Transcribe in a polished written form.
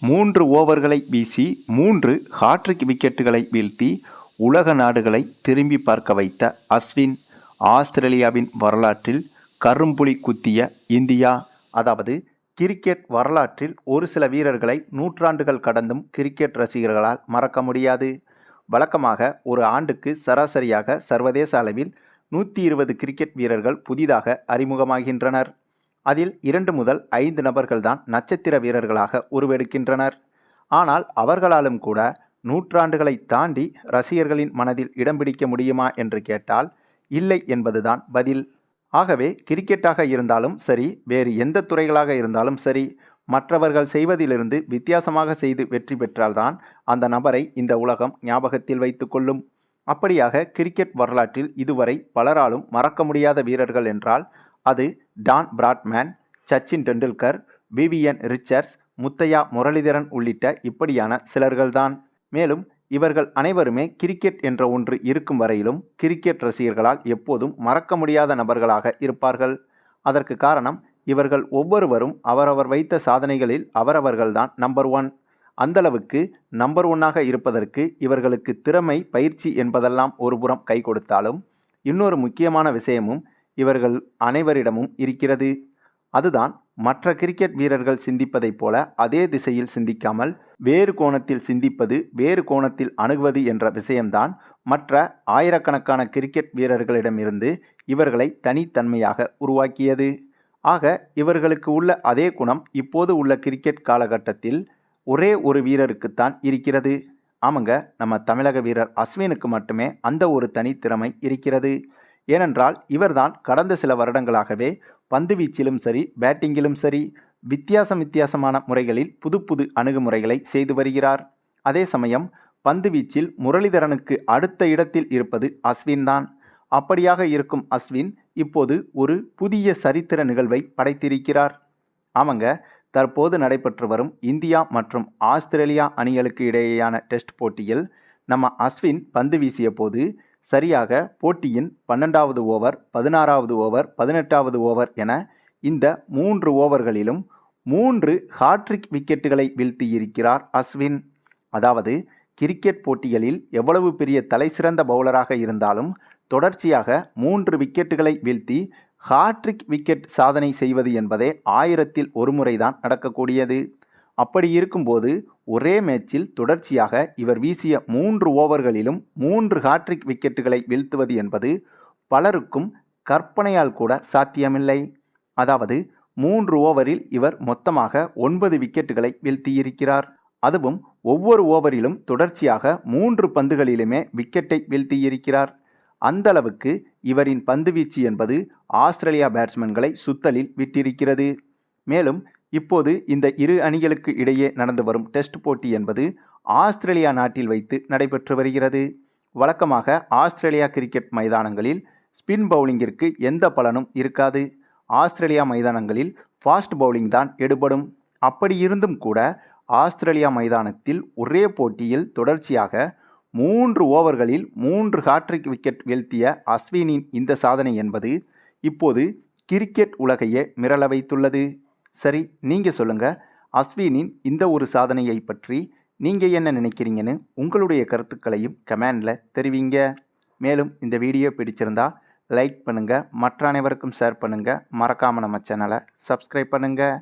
3 ஓவர்களை வீசி 3 ஹாட்ரிக் விக்கெட்டுகளை வீழ்த்தி உலக நாடுகளை திரும்பி பார்க்க வைத்த அஸ்வின் ஆஸ்திரேலியாவின் வரலாற்றில் கரும்புலி குத்திய இந்தியா. அதாவது கிரிக்கெட் வரலாற்றில் ஒரு சில வீரர்களை நூற்றாண்டுகள் கடந்தும் கிரிக்கெட் ரசிகர்களால் மறக்க முடியாது. வழக்கமாக ஒரு ஆண்டுக்கு சராசரியாக சர்வதேச அளவில் 120 கிரிக்கெட் வீரர்கள் புதிதாக அறிமுகமாகின்றனர். அதில் 2 முதல் 5 நபர்கள்தான் நட்சத்திர வீரர்களாக உருவெடுக்கின்றனர். ஆனால் அவர்களாலும் கூட நூற்றாண்டுகளை தாண்டி ரசிகர்களின் மனதில் இடம் பிடிக்க முடியுமா என்று கேட்டால் இல்லை என்பதுதான் பதில். ஆகவே கிரிக்கெட்டாக இருந்தாலும் சரி, வேறு எந்த துறைகளாக இருந்தாலும் சரி, மற்றவர்கள் செய்வதிலிருந்து வித்தியாசமாக செய்து வெற்றி பெற்றால்தான் அந்த நபரை இந்த உலகம் ஞாபகத்தில் வைத்து கொள்ளும். அப்படியாக கிரிக்கெட் வரலாற்றில் இதுவரை பலராலும் மறக்க முடியாத வீரர்கள் என்றால் அது Don Bradman, Sachin Tendulkar, Vivian Richards, Muttiah Muralitharan உள்ளிட்ட இப்படியான சிலர்கள்தான். மேலும் இவர்கள் அனைவருமே கிரிக்கெட் என்ற ஒன்று இருக்கும் வரையிலும் கிரிக்கெட் ரசிகர்களால் எப்போதும் மறக்க முடியாத நபர்களாக இருப்பார்கள். அதற்கு காரணம் இவர்கள் ஒவ்வொருவரும் அவரவர் வைத்த சாதனைகளில் அவரவர்கள்தான் நம்பர் 1. அந்தளவுக்கு நம்பர் 1ஆக இருப்பதற்கு இவர்களுக்கு திறமை, பயிற்சி என்பதெல்லாம் ஒருபுறம் கை கொடுத்தாலும் இன்னொரு முக்கியமான விஷயமும் இவர்கள் அனைவரிடமும் இருக்கிறது. அதுதான் மற்ற கிரிக்கெட் வீரர்கள் சிந்திப்பதைப் போல அதே திசையில் சிந்திக்காமல் வேறு கோணத்தில் சிந்திப்பது, வேறு கோணத்தில் அணுகுவது என்ற விஷயம்தான் மற்ற ஆயிரக்கணக்கான கிரிக்கெட் வீரர்களிடமிருந்து இவர்களை தனித்தன்மையாக உருவாக்கியது. ஆக இவர்களுக்கு உள்ள அதே குணம் இப்போது உள்ள கிரிக்கெட் காலகட்டத்தில் ஒரே ஒரு வீரருக்குத்தான் இருக்கிறது. ஆமாங்க, நம்ம தமிழக வீரர் அஸ்வினுக்கு மட்டுமே அந்த ஒரு தனித்திறமை இருக்கிறது. ஏனென்றால் இவர்தான் கடந்த சில வருடங்களாகவே பந்து வீச்சிலும் சரி, பேட்டிங்கிலும் சரி, வித்தியாசமான முறைகளில் புது புது அணுகுமுறைகளை செய்து வருகிறார். அதே சமயம் பந்து வீச்சில் முரளிதரனுக்கு அடுத்த இடத்தில் இருப்பது அஸ்வின் தான். அப்படியாக இருக்கும் அஸ்வின் இப்போது ஒரு புதிய சரித்திர நிகழ்வை படைத்திருக்கிறார். ஆமாங்க, தற்போது நடைபெற்று வரும் இந்தியா மற்றும் ஆஸ்திரேலியா அணிகளுக்கு இடையேயான டெஸ்ட் போட்டியில் நம்ம அஸ்வின் பந்து வீசிய போது சரியாக போட்டியின் 12வது ஓவர், 16வது ஓவர், 18வது ஓவர் என இந்த 3 ஓவர்களிலும் 3 ஹாட்ரிக் விக்கெட்டுகளை வீழ்த்தியிருக்கிறார் அஸ்வின். அதாவது கிரிக்கெட் போட்டிகளில் எவ்வளவு பெரிய தலைசிறந்த பவுலராக இருந்தாலும் தொடர்ச்சியாக 3 விக்கெட்டுகளை வீழ்த்தி ஹாட்ரிக் விக்கெட் சாதனை செய்வது என்பதே 1000ல் ஒரு முறைதான் நடக்கக்கூடியது. அப்படி இருக்கும்போது ஒரே மேட்சில் தொடர்ச்சியாக இவர் வீசிய 3 ஓவர்களிலும் 3 ஹாட்ரிக் விக்கெட்டுகளை வீழ்த்துவது என்பது பலருக்கும் கற்பனையால் கூட சாத்தியமில்லை. அதாவது 3 ஓவரில் இவர் மொத்தமாக 9 விக்கெட்டுகளை வீழ்த்தியிருக்கிறார். அதுவும் ஒவ்வொரு ஓவரிலும் தொடர்ச்சியாக 3 பந்துகளிலுமே விக்கெட்டை வீழ்த்தியிருக்கிறார். அந்த அளவுக்கு இவரின் பந்துவீச்சு என்பது ஆஸ்திரேலியா பேட்ஸ்மேன்களை சுத்தலில் விட்டிருக்கிறது. மேலும் இப்போது இந்த இரு அணிகளுக்கு இடையே நடந்து வரும் டெஸ்ட் போட்டி என்பது ஆஸ்திரேலியா நாட்டில் வைத்து நடைபெற்று வருகிறது. வழக்கமாக ஆஸ்திரேலியா கிரிக்கெட் மைதானங்களில் ஸ்பின் பவுலிங்கிற்கு எந்த பலனும் இருக்காது. ஆஸ்திரேலியா மைதானங்களில் ஃபாஸ்ட் பவுலிங் தான் எடுபடும். அப்படி இருந்தும் கூட ஆஸ்திரேலியா மைதானத்தில் ஒரே போட்டியில் தொடர்ச்சியாக 3 ஓவர்களில் 3 ஹாட்ரிக் விக்கெட் வீழ்த்திய அஸ்வினின் இந்த சாதனை என்பது இப்போது கிரிக்கெட் உலகையே மிரள வைத்துள்ளது. சரி, நீங்கள் சொல்லுங்கள், அஸ்வினின் இந்த ஒரு சாதனையை பற்றி நீங்கள் என்ன நினைக்கிறீங்கன்னு உங்களுடைய கருத்துக்களையும் கமெண்டில் தெரிவிங்க. மேலும் இந்த வீடியோ பிடிச்சிருந்தா லைக் பண்ணுங்கள், மற்ற அனைவருக்கும் ஷேர் பண்ணுங்கள், மறக்காமல் நம்ம சேனலை சப்ஸ்கிரைப் பண்ணுங்கள்.